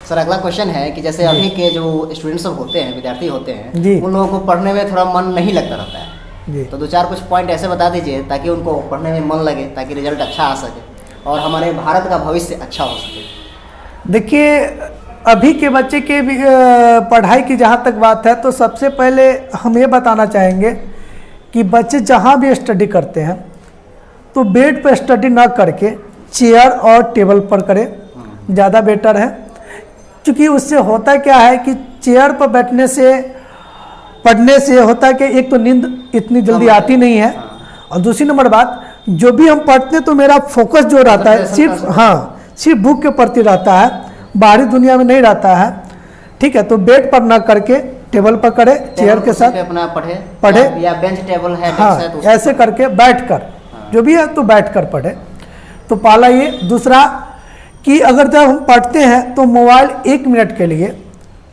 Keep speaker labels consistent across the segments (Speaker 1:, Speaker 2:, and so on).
Speaker 1: Sir अगला question है कि जैसे अभी के जो स्टूडेंट सब होते हैं, विद्यार्थी होते हैं
Speaker 2: जी।
Speaker 1: उन लोगों को पढ़ने में थोड़ा मन नहीं लगता रहता है,
Speaker 2: जी।
Speaker 1: तो 2-4 कुछ पॉइंट ऐसे बता दीजिए ताकि उनको पढ़ने में मन लगे, ताकि रिजल्ट अच्छा आ सके और हमारे भारत का भविष्य अच्छा हो सके।
Speaker 2: देखिए अभी के बच्चे के भी पढ़ाई की जहाँ तक बात है तो सबसे पहले हम ये बताना चाहेंगे कि बच्चे जहाँ भी स्टडी करते हैं तो बेड पर स्टडी ना करके चेयर और टेबल पर करें, ज़्यादा बेटर है। क्योंकि उससे होता क्या है कि चेयर पर बैठने से पढ़ने से होता है कि एक तो नींद इतनी जल्दी आती नहीं है और दूसरी नंबर बात जो भी हम पढ़ते हैं तो मेरा फोकस जो रहता है सिर्फ बुक के प्रति रहता है, बाहरी दुनिया में नहीं रहता है। ठीक है, तो बेड पर ना करके टेबल पर करे, चेयर के साथ
Speaker 1: अपना पढ़े या बेंच टेबल है
Speaker 2: तो ऐसे करके बैठ कर जो भी है तो बैठ कर पढ़े। तो पहला ये। दूसरा कि अगर जब हम पढ़ते हैं तो मोबाइल 1 मिनट के लिए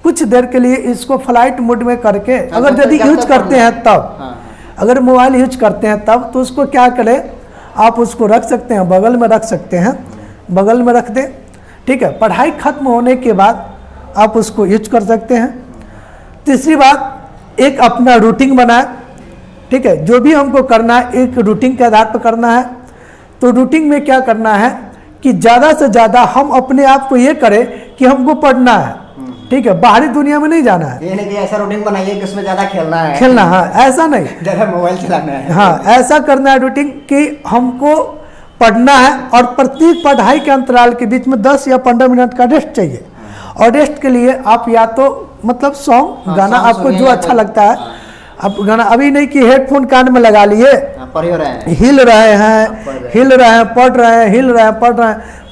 Speaker 2: कुछ देर के लिए इसको फ्लाइट मोड में करके अगर यदि यूज करते हैं तब अगर मोबाइल यूज करते हैं तब तो उसको क्या करें, आप उसको रख सकते हैं, बगल में रख सकते हैं, बगल में रख दें। ठीक है, पढ़ाई खत्म होने के बाद आप उसको यूज कर सकते हैं। तीसरी बात, एक अपना रूटीन बनाए। ठीक है, जो भी हमको करना है एक रूटीन के आधार पर करना है। तो रूटीन में क्या करना है कि ज़्यादा से ज़्यादा हम अपने आप को ये करें कि हमको पढ़ना है। ठीक है, बाहरी दुनिया में नहीं जाना है।
Speaker 1: ये नहीं कि ऐसा रूटीन बनाइए कि उसमें ज़्यादा खेलना,
Speaker 2: हाँ, ऐसा नहीं,
Speaker 1: ज़्यादा मोबाइल चलाना है।
Speaker 2: हाँ, ऐसा करना है रूटीन कि हमको पढ़ना है और प्रत्येक पढ़ाई के अंतराल के बीच में 10 या 15 मिनट का रेस्ट चाहिए। और रेस्ट के लिए आप या तो मतलब सॉन्ग गाना आपको जो अच्छा लगता है आप गाना, अभी नहीं कि हेडफोन कान में लगा लिए हिल रहे हैं, पढ़ रहे हैं,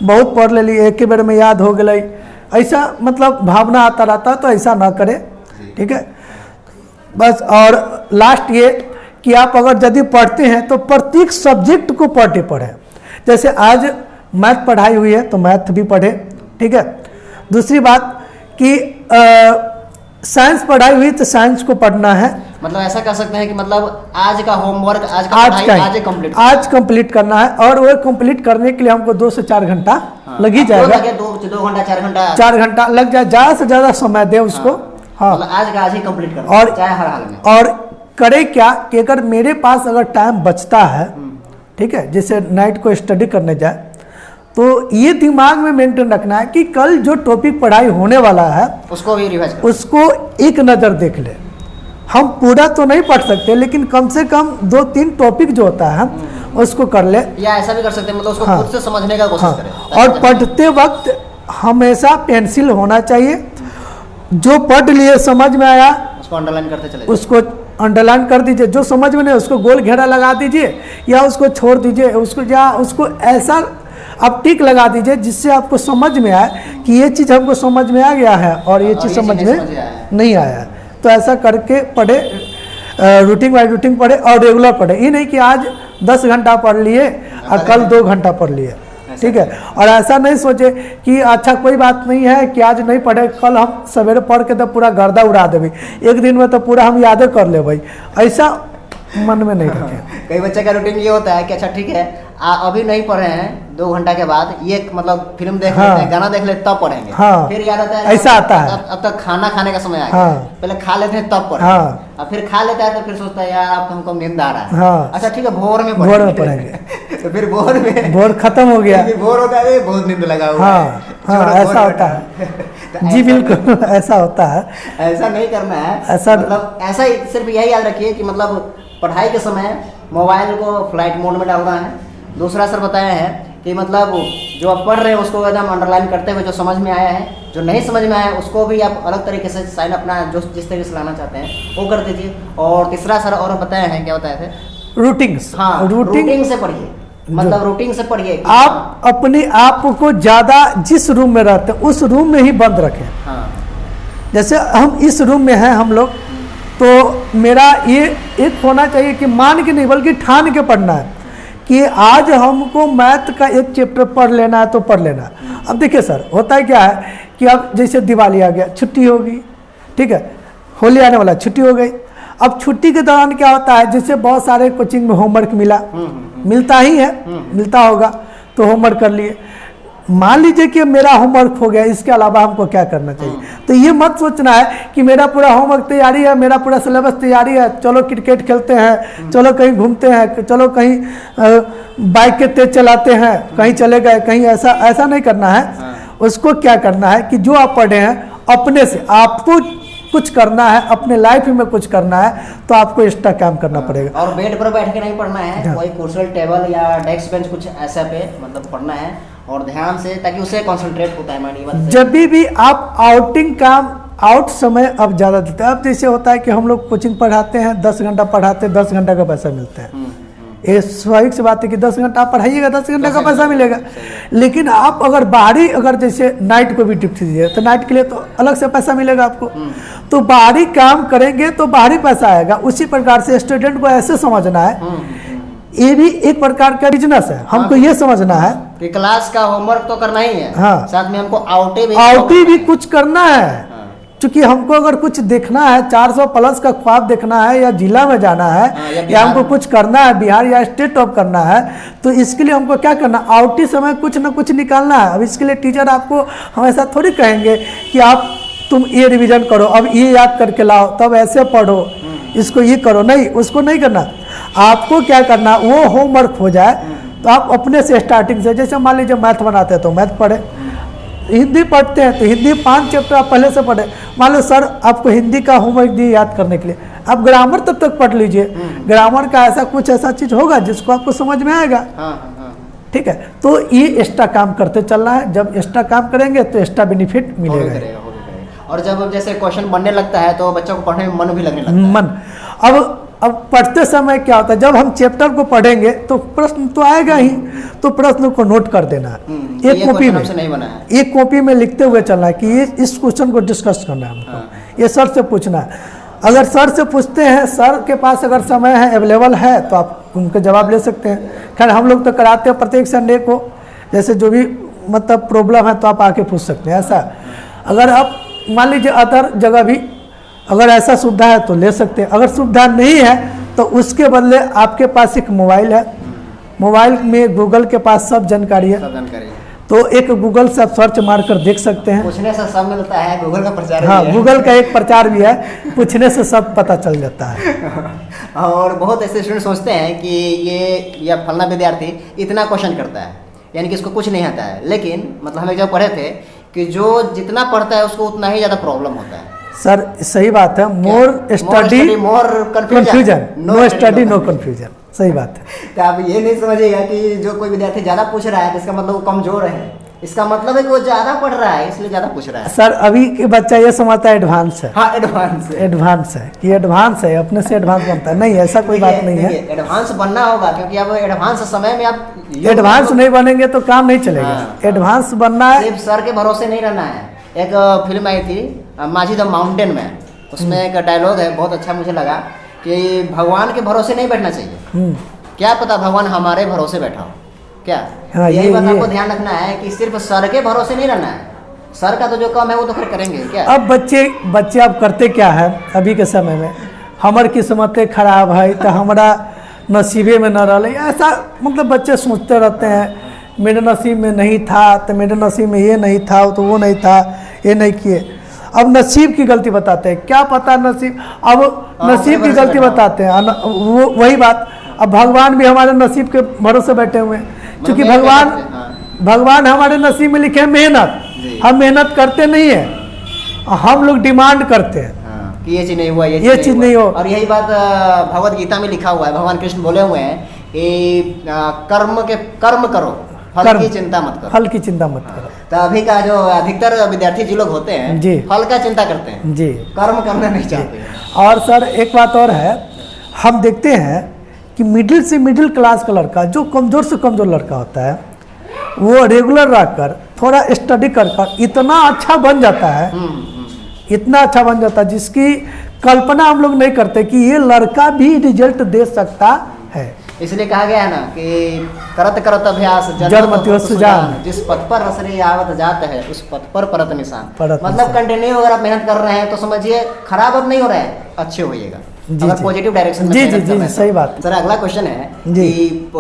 Speaker 2: बहुत पढ़ ले एक ही बार में याद हो गई, ऐसा मतलब भावना आता रहता है, तो ऐसा ना करें। ठीक है, बस। और लास्ट ये कि आप अगर यदि पढ़ते हैं तो प्रत्येक सब्जेक्ट को पढ़ें। जैसे आज मैथ पढ़ाई हुई है तो मैथ भी पढ़े। ठीक है, दूसरी बात कि साइंस पढ़ाई हुई तो साइंस को पढ़ना है।
Speaker 1: मतलब ऐसा कर सकते हैं कि मतलब आज का होमवर्क आज
Speaker 2: कंप्लीट करना है और वो कंप्लीट करने के लिए हमको 2 से 4 घंटा लग ही जाएगा।
Speaker 1: 2 घंटा
Speaker 2: 4 घंटा लग जाए, ज़्यादा से ज़्यादा समय दे उसको। हाँ,
Speaker 1: मतलब आज का आज ही कंप्लीट करना
Speaker 2: और
Speaker 1: चाहे हर हाल में।
Speaker 2: और करे क्या कि अगर मेरे पास अगर टाइम बचता है, ठीक है, जैसे नाइट को स्टडी करने जाए तो ये दिमाग में मेंटेन रखना है कि कल जो टॉपिक पढ़ाई होने वाला है
Speaker 1: उसको भी रिवाइज करें,
Speaker 2: उसको एक नज़र देख ले। हम पूरा तो नहीं पढ़ सकते लेकिन कम से कम 2-3 टॉपिक जो होता है उसको कर ले।
Speaker 1: या ऐसा भी कर सकते हैं मतलब उसको खुद से समझने का कोशिश करें।
Speaker 2: और पढ़ते वक्त हमेशा पेंसिल होना चाहिए। जो पढ़ लिए समझ में आया
Speaker 1: उसको अंडरलाइन करते चले,
Speaker 2: उसको अंडरलाइन कर दीजिए। जो समझ में नहीं उसको गोल घेरा लगा दीजिए या उसको छोड़ दीजिए, उसको ऐसा आप टिक लगा दीजिए जिससे आपको समझ में आए कि ये चीज़ हमको समझ में आ गया है और ये चीज़ समझ में नहीं आया है। तो ऐसा करके पढ़े, रूटीन बाई रूटीन पढ़े और रेगुलर पढ़े। ये नहीं कि आज 10 घंटा पढ़ लिए और कल 2 घंटा पढ़ लिए। ठीक है, और ऐसा नहीं सोचे कि अच्छा कोई बात नहीं है कि आज नहीं पढ़े, कल हम सवेरे पढ़ के तो पूरा गर्दा उड़ा देवे, एक दिन में तो पूरा हम यादें कर ले भाई, ऐसा मन में नहीं रखें।
Speaker 1: कई बच्चे का रूटीन ये होता है कि अच्छा ठीक है अभी नहीं पढ़े हैं, 2 घंटा के बाद ये मतलब फिल्म देख लेते हैं, गाना देख लेते तब पढ़ेंगे। फिर याद आता है
Speaker 2: ऐसा आता है
Speaker 1: अब तक खाना खाने का समय आ गया, पहले खा लेते हैं तब पढ़ेंगे। और फिर खा लेता है तो फिर सोचता है यार अब हमको नींद आ रहा है, अच्छा ठीक है भोर में पढ़ेंगे। तो फिर भोर
Speaker 2: खत्म हो गया,
Speaker 1: भोर होता है बहुत नींद लगा हुआ है।
Speaker 2: ऐसा होता है जी, बिल्कुल ऐसा होता है।
Speaker 1: ऐसा नहीं करना है,
Speaker 2: ऐसा
Speaker 1: मतलब ऐसा सिर्फ यही याद रखिए कि मतलब पढ़ाई के समय मोबाइल को फ्लाइट मोड में डालना है। दूसरा सर बताया है कि मतलब जो आप पढ़ रहे हैं उसको एकदम अंडरलाइन करते हुए जो समझ में आया है, जो नहीं समझ में आया है उसको भी आप अलग तरीके से साइन अपना जो जिस तरीके से लाना चाहते हैं वो कर दीजिए। और तीसरा सर और बताया है, क्या बताए थे?
Speaker 2: रूटीन।
Speaker 1: हाँ, रूटीन से पढ़िए, मतलब रूटीन से पढ़िए।
Speaker 2: आप अपने आप को ज़्यादा जिस रूम में रहते हैं उस रूम में ही बंद रखें। जैसे हम इस रूम में हैं हम लोग, तो मेरा ये एक होना चाहिए कि मान के नहीं बल्कि ठान के पढ़ना है कि आज हमको मैथ का एक चैप्टर पढ़ लेना है तो पढ़ लेना है। अब देखिए सर, होता है क्या है कि अब जैसे दिवाली आ गया, छुट्टी होगी, ठीक है, होली आने वाला, छुट्टी हो गई। अब छुट्टी के दौरान क्या होता है, जैसे बहुत सारे कोचिंग में होमवर्क मिलता ही है, मिलता होगा तो होमवर्क कर लिए। मान लीजिए कि मेरा होमवर्क हो गया, इसके अलावा हमको क्या करना चाहिए। तो ये मत सोचना है कि मेरा पूरा होमवर्क तैयारी है, मेरा पूरा सिलेबस तैयारी है, चलो क्रिकेट खेलते हैं, चलो कहीं घूमते हैं, चलो कहीं बाइक के तेज चलाते हैं, कहीं चले गए कहीं, ऐसा नहीं करना है। उसको क्या करना है कि जो आप पढ़े हैं अपने से आपको कुछ करना है, अपने लाइफ में कुछ करना है, तो आपको एक्स्ट्रा काम करना पड़ेगा।
Speaker 1: और बेड पर बैठ के नहीं पढ़ना है, कोई कुर्सी टेबल या डेस्क बेंच कुछ ऐसा पे मतलब पढ़ना है और ध्यान से, ताकि उसे कंसंट्रेट होता है माइंड।
Speaker 2: जब भी आप आउटिंग काम आउट समय अब ज़्यादा देते हैं। अब जैसे होता है कि हम लोग कोचिंग पढ़ाते हैं, 10 घंटा पढ़ाते हैं, 10 घंटा का पैसा मिलता है। ये स्वाभाविक सी बात है कि 10 घंटा आप पढ़ाइएगा, 10 घंटा का पैसा मिलेगा। लेकिन आप अगर बाहरी, अगर जैसे नाइट को भी टिप्स दीजिए तो नाइट के लिए तो अलग से पैसा मिलेगा आपको। तो बाहरी काम करेंगे तो बाहरी पैसा आएगा। उसी प्रकार से स्टूडेंट को ऐसे समझना है, ये भी एक प्रकार का बिजनेस है। हमको ये समझना है
Speaker 1: कि क्लास का होमवर्क तो करना ही है,
Speaker 2: हाँ,
Speaker 1: साथ में हमको
Speaker 2: आउटी भी कुछ करना है। क्योंकि हमको अगर कुछ देखना है, 400 प्लस का ख्वाब देखना है, या जिला में जाना है, या हमको कुछ करना है, बिहार या स्टेट टॉप करना है, तो इसके लिए हमको क्या करना, आउटी समय कुछ ना कुछ निकालना है। अब इसके लिए टीचर आपको हमेशा थोड़ी कहेंगे कि आप तुम ये रिवीजन करो, अब ये याद करके लाओ, तब ऐसे पढ़ो, इसको ये करो, नहीं, उसको नहीं करना। आपको क्या करना, वो होमवर्क हो जाए तो आप अपने से स्टार्टिंग से, जैसे मान लीजिए मैथ बनाते हैं तो मैथ पढ़े, हिंदी पढ़ते हैं तो हिंदी 5 चैप्टर आप पहले से पढ़े। मान लो सर आपको हिंदी का होमवर्क दिए याद करने के लिए, आप ग्रामर तब तक पढ़ लीजिए। ग्रामर का ऐसा चीज़ होगा जिसको आपको समझ में आएगा। ठीक है, तो ये एक्स्ट्रा काम करते चलना है। जब एक्स्ट्रा काम करेंगे तो एक्स्ट्रा बेनिफिट मिलेगा।
Speaker 1: और जब जैसे क्वेश्चन बनने लगता है तो बच्चों को पढ़ने में मन भी लगने लगता है।
Speaker 2: अब पढ़ते समय क्या होता है, जब हम चैप्टर को पढ़ेंगे तो प्रश्न तो आएगा ही, तो प्रश्न को नोट कर देना है। एक कॉपी में नहीं बना है, एक कॉपी में लिखते हुए चलना है कि ये इस क्वेश्चन को डिस्कस करना है हमको, ये सर से पूछना है। अगर सर से पूछते हैं, सर के पास अगर समय है, अवेलेबल है, तो आप उनके जवाब ले सकते हैं। खैर हम लोग तो कराते हैं प्रत्येक संडे को, जैसे जो भी मतलब प्रॉब्लम है तो आप आके पूछ सकते हैं। ऐसा अगर आप मान लीजिए अदर जगह भी अगर ऐसा सुविधा है तो ले सकते हैं। अगर सुविधा नहीं है तो उसके बदले आपके पास एक मोबाइल है, मोबाइल में गूगल के पास सब जानकारी है, तो एक गूगल से आप सर्च मार कर देख सकते हैं।
Speaker 1: पूछने से सब मिलता है, गूगल का प्रचार
Speaker 2: हाँ, गूगल का एक प्रचार भी है, पूछने से सब पता चल जाता है।
Speaker 1: और बहुत ऐसे स्टूडेंट सोचते हैं कि ये या फलना विद्यार्थी इतना क्वेश्चन करता है, यानी कि इसको कुछ नहीं आता है। लेकिन मतलब हम एक जब पढ़े थे कि जो जितना पढ़ता है उसको उतना ही ज़्यादा प्रॉब्लम होता है।
Speaker 2: सर सही बात है, more study
Speaker 1: more
Speaker 2: confusion, no study no confusion, सही बात है।
Speaker 1: तो आप ये नहीं समझिएगा कि जो कोई विद्यार्थी ज़्यादा पूछ रहा है तो इसका मतलब वो कमजोर है, इसका मतलब है कि वो ज़्यादा पढ़ रहा है इसलिए ज़्यादा पूछ रहा है।
Speaker 2: सर अभी के बच्चा ये समझता है एडवांस है।
Speaker 1: हाँ, एडवांस
Speaker 2: है कि एडवांस है, अपने से एडवांस बनता है। नहीं, ऐसा कोई बात नहीं है।
Speaker 1: एडवांस बनना होगा क्योंकि अब एडवांस समय में आप
Speaker 2: एडवांस नहीं बनेंगे तो काम नहीं चलेगा। एडवांस बनना है,
Speaker 1: सिर्फ सर के भरोसे नहीं रहना है। एक फिल्म आई थी माझी द माउंटेन में, उसमें एक डायलॉग है बहुत अच्छा मुझे लगा कि भगवान के भरोसे नहीं बैठना चाहिए, क्या पता भगवान हमारे भरोसे बैठा हो क्या।
Speaker 2: हाँ,
Speaker 1: यही बात आपको ध्यान रखना है कि सिर्फ सर के भरोसे नहीं रहना है। सर का तो जो काम है वो तो फिर करेंगे क्या।
Speaker 2: अब बच्चे अब करते क्या है अभी के समय में, हमार किस्मतें खराब है तो हमारा नसीबे में न रहे, ऐसा मतलब बच्चे सोचते रहते हैं। मेरे नसीब में नहीं था तो मेरे नसीब में ये नहीं था तो वो नहीं था, ये नहीं किए। अब नसीब की गलती बताते हैं, क्या पता नसीब, अब नसीब की गलती बताते हैं। वो वही बात, अब भगवान भी हमारे नसीब के भरोसे बैठे हुए हैं, क्योंकि भगवान हमारे नसीब में लिखे मेहनत। हम मेहनत करते नहीं है, हम लोग डिमांड करते हैं
Speaker 1: कि ये चीज़ नहीं हुआ,
Speaker 2: ये चीज़ नहीं हो।
Speaker 1: और यही बात भगवत गीता में लिखा हुआ है, भगवान कृष्ण बोले हुए हैं कि कर्म करो, फल की चिंता मत करो।
Speaker 2: फल की चिंता मत करो।
Speaker 1: तो अभी का जो अधिकतर विद्यार्थी जी लोग होते हैं
Speaker 2: जी,
Speaker 1: फल का चिंता करते हैं
Speaker 2: जी,
Speaker 1: कर्म करना नहीं चाहते।
Speaker 2: और सर एक बात और है, हम देखते हैं कि मिडिल से मिडिल क्लास का लड़का, जो कमज़ोर से कमज़ोर लड़का होता है, वो रेगुलर रहकर थोड़ा स्टडी कर इतना अच्छा बन जाता है, इतना अच्छा बन जाता है जिसकी कल्पना हम लोग नहीं करते कि ये लड़का भी रिजल्ट दे सकता है।
Speaker 1: इसलिए कहा गया है ना कि करत करत अभ्यास
Speaker 2: जन्मति सुजान,
Speaker 1: जिस पथ पर रसरे आवत जात है उस पथ पर परत निशान। मतलब कंटिन्यू अगर आप मेहनत कर रहे हैं तो समझिए खराब अब नहीं हो रहा है, अच्छे होइएगा।
Speaker 2: जी,
Speaker 1: अगर
Speaker 2: जी।
Speaker 1: पॉजिटिव डायरेक्शन में
Speaker 2: जी,
Speaker 1: मेहनत
Speaker 2: जी,
Speaker 1: कर रहे हैं
Speaker 2: सही
Speaker 1: तो।
Speaker 2: बात।
Speaker 1: सर अगला क्वेश्चन है
Speaker 2: जी।
Speaker 1: कि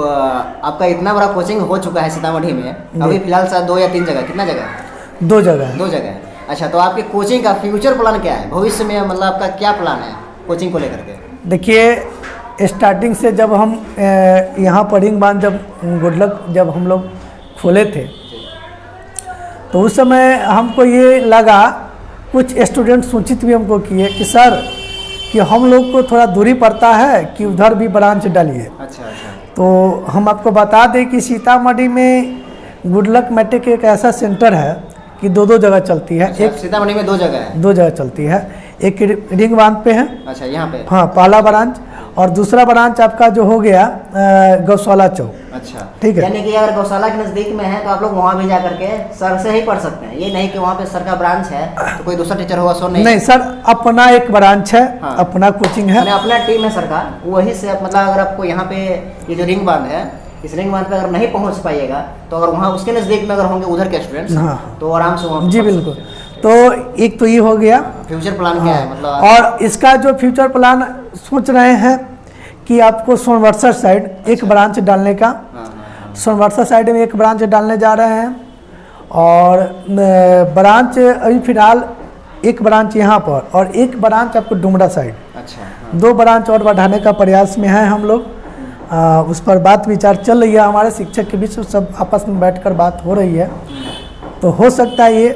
Speaker 1: आपका इतना बड़ा कोचिंग हो चुका है सीतामढ़ी में, अभी फिलहाल सर 2 या 3 जगह, कितना जगह?
Speaker 2: 2 जगह है।
Speaker 1: 2 जगह है। अच्छा, तो आपके कोचिंग का फ्यूचर प्लान क्या है भविष्य में, मतलब आपका क्या प्लान है कोचिंग को लेकर के?
Speaker 2: देखिए स्टार्टिंग से जब हम यहाँ पर रिंग बांध जब गुडलक जब हम लोग खोले थे तो उस समय हमको ये लगा, कुछ स्टूडेंट सूचित भी हमको किए कि सर कि हम लोग को थोड़ा दूरी पड़ता है कि उधर भी ब्रांच डालिए।
Speaker 1: अच्छा अच्छा।
Speaker 2: तो हम आपको बता दें कि सीतामढ़ी में गुडलक मैट्रिक एक ऐसा सेंटर है कि 2 जगह चलती है।
Speaker 1: अच्छा,
Speaker 2: एक
Speaker 1: सीतामढ़ी में 2 जगह है?
Speaker 2: 2 जगह चलती है, एक रिंग बांध पे है।
Speaker 1: अच्छा, यहाँ पे?
Speaker 2: हाँ, पहला ब्रांच, और दूसरा ब्रांच आपका जो हो गया गौशाला चौक।
Speaker 1: अच्छा,
Speaker 2: ठीक है।
Speaker 1: यानी कि अगर गौशाला के नज़दीक में है तो आप लोग वहाँ भी जा करके सर से ही पढ़ सकते हैं, ये नहीं कि वहाँ पे सर का ब्रांच है तो कोई दूसरा टीचर होगा सो नहीं
Speaker 2: सर, अपना एक ब्रांच है।
Speaker 1: हाँ।
Speaker 2: अपना कोचिंग है,
Speaker 1: मैंने अपना टीम है सर का, वही से मतलब अगर आपको यहाँ पे ये जो रिंग बांध है, इस रिंग बांध पे अगर नहीं पहुँच पाइएगा तो अगर वहाँ उसके नज़दीक में अगर होंगे उधर के स्टूडेंट्स,
Speaker 2: हाँ।
Speaker 1: तो आराम से वहाँ
Speaker 2: जी बिल्कुल। तो एक तो ये हो गया।
Speaker 1: फ्यूचर प्लान क्या है मतलब?
Speaker 2: और इसका जो फ्यूचर प्लान सोच रहे हैं कि आपको सोनवर्षा साइड एक ब्रांच डालने का, सोनवर्षा साइड में एक ब्रांच डालने जा रहे हैं। और ब्रांच अभी फिलहाल एक ब्रांच यहाँ पर और एक ब्रांच आपको डुमरा साइड।
Speaker 1: अच्छा।
Speaker 2: 2 ब्रांच और बढ़ाने का प्रयास में है हम लोग। उस पर बात विचार चल रही है, हमारे शिक्षक के बीच सब आपस में बैठकर बात हो रही है। तो हो सकता है ये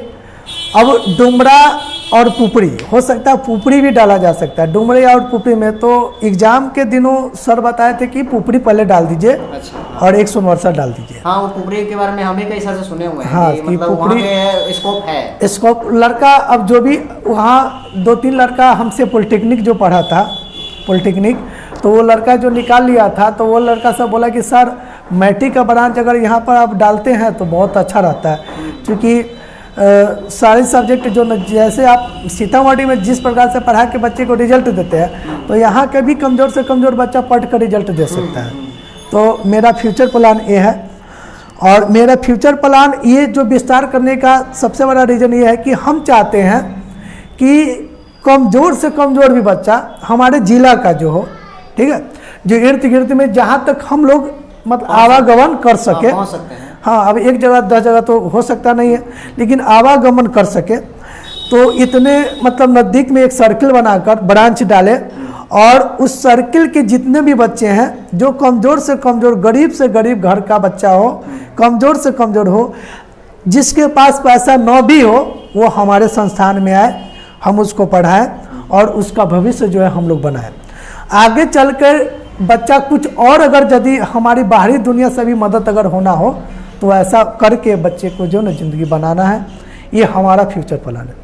Speaker 2: अब डुमरा और पुपरी, हो सकता है पुपरी भी डाला जा सकता है। डुमरे और पुपरी में तो एग्जाम के दिनों सर बताए थे कि पुपरी पहले डाल दीजिए।
Speaker 1: अच्छा।
Speaker 2: और एक सोनवर्षा डाल दीजिए।
Speaker 1: हाँ, वो पुपरी के बारे में हमें कई सर से सुने हुए हैं
Speaker 2: हाँ,
Speaker 1: कि
Speaker 2: कि
Speaker 1: मतलब वहाँ
Speaker 2: पुपरी
Speaker 1: पे स्कोप है।
Speaker 2: स्कोप लड़का, अब जो भी वहाँ 2-3 लड़का हमसे पॉलिटेक्निक जो पढ़ा था, पॉलिटेक्निक, तो वो लड़का जो निकाल लिया था, तो वो लड़का सब बोला कि सर मैट्रिक का ब्रांच अगर यहाँ पर आप डालते हैं तो बहुत अच्छा रहता है, क्योंकि सारे सब्जेक्ट जो जैसे आप सीतामढ़ी में जिस प्रकार से पढ़ा के बच्चे को रिजल्ट देते हैं, तो यहाँ के भी कमज़ोर से कमज़ोर बच्चा पढ़ कर रिजल्ट दे सकता है। तो मेरा फ्यूचर प्लान ये है। और मेरा फ्यूचर प्लान ये जो विस्तार करने का सबसे बड़ा रीज़न ये है कि हम चाहते हैं कि कमज़ोर से कमज़ोर भी बच्चा हमारे ज़िला का जो हो, ठीक है, जो इर्द गिर्द में जहाँ तक हम लोग मतलब आवागमन कर सके।
Speaker 1: पहुँच सकते हैं।
Speaker 2: हाँ, अब एक जगह 10 जगह तो हो सकता नहीं है, लेकिन आवागमन कर सके, तो इतने मतलब नज़दीक में एक सर्किल बनाकर ब्रांच डाले और उस सर्किल के जितने भी बच्चे हैं जो कमज़ोर से कमज़ोर, गरीब से गरीब घर का बच्चा हो, कमज़ोर से कमज़ोर हो, जिसके पास पैसा न भी हो, वो हमारे संस्थान में आए, हम उसको पढ़ाएं और उसका भविष्य जो है हम लोग बनाएं। आगे चलकर बच्चा कुछ और अगर यदि हमारी बाहरी दुनिया से भी मदद अगर होना हो तो ऐसा करके बच्चे को जो ना ज़िंदगी बनाना है, ये हमारा फ्यूचर प्लान है।